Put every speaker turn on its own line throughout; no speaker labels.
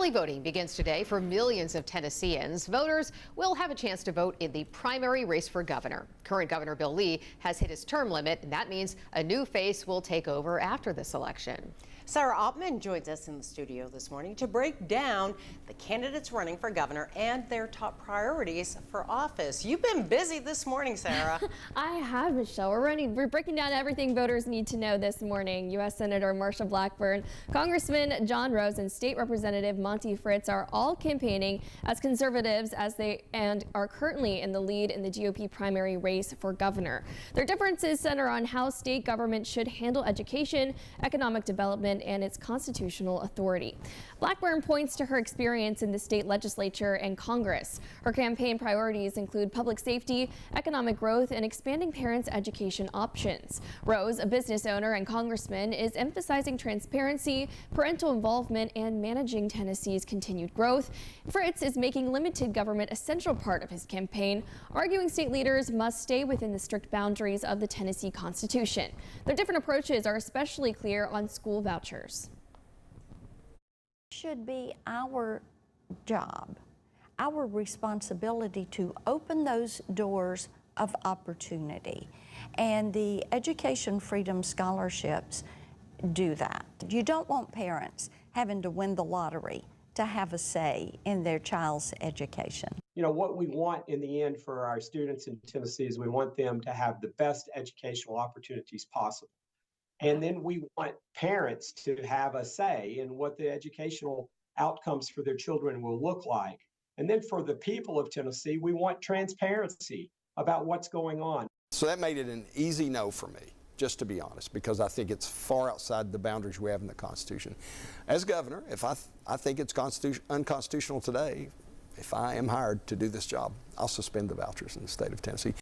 Early voting begins today for millions of Tennesseans. Voters will have a chance to vote in the primary race for governor. Current Governor Bill Lee has hit his term limit, and that means a new face will take over after this election.
Sarah Altman joins us in the studio this morning to break down the candidates running for governor and their top priorities for office. You've been busy this morning, Sarah.
I have, Michelle. We're breaking down everything voters need to know this morning. U.S. Senator Marsha Blackburn, Congressman John Rosen, State Representative Monty Fritz are all campaigning as conservatives and are currently in the lead in the GOP primary race for governor. Their differences center on how state government should handle education, economic development, and its constitutional authority. Blackburn points to her experience in the state legislature and Congress. Her campaign priorities include public safety, economic growth, and expanding parents' education options. Rose, a business owner and congressman, is emphasizing transparency, parental involvement, and managing Tennessee's continued growth. Fritz is making limited government a central part of his campaign, arguing state leaders must stay within the strict boundaries of the Tennessee Constitution. Their different approaches are especially clear on school vouchers.
Should be our job, our responsibility to open those doors of opportunity. And the Education Freedom Scholarships do that. You don't want parents having to win the lottery to have a say in their child's education.
You know, what we want in the end for our students in Tennessee is we want them to have the best educational opportunities possible. And then we want parents to have a say in what the educational outcomes for their children will look like. And then for the people of Tennessee, we want transparency about what's going on.
So that made it an easy no for me, just to be honest, because I think it's far outside the boundaries we have in the Constitution. As governor, if I think it's unconstitutional today, if I am hired to do this job, I'll suspend the vouchers in the state of Tennessee.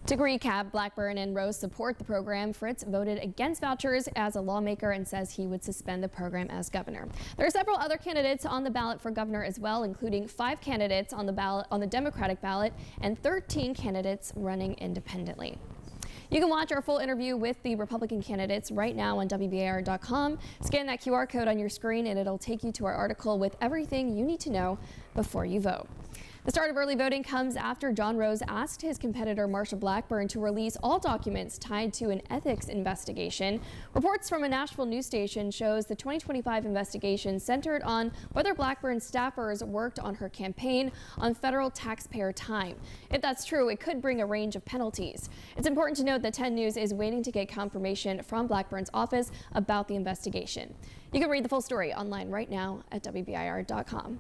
To recap, Blackburn and Rose support the program. Fritz voted against vouchers as a lawmaker and says he would suspend the program as governor. There are several other candidates on the ballot for governor as well, including 5 candidates on the Democratic ballot and 13 candidates running independently. You can watch our full interview with the Republican candidates right now on WBAR.com. Scan that QR code on your screen and it'll take you to our article with everything you need to know before you vote. The start of early voting comes after John Rose asked his competitor Marsha Blackburn to release all documents tied to an ethics investigation. Reports from a Nashville news station shows the 2025 investigation centered on whether Blackburn's staffers worked on her campaign on federal taxpayer time. If that's true, it could bring a range of penalties. It's important to note that 10 News is waiting to get confirmation from Blackburn's office about the investigation. You can read the full story online right now at WBIR.com.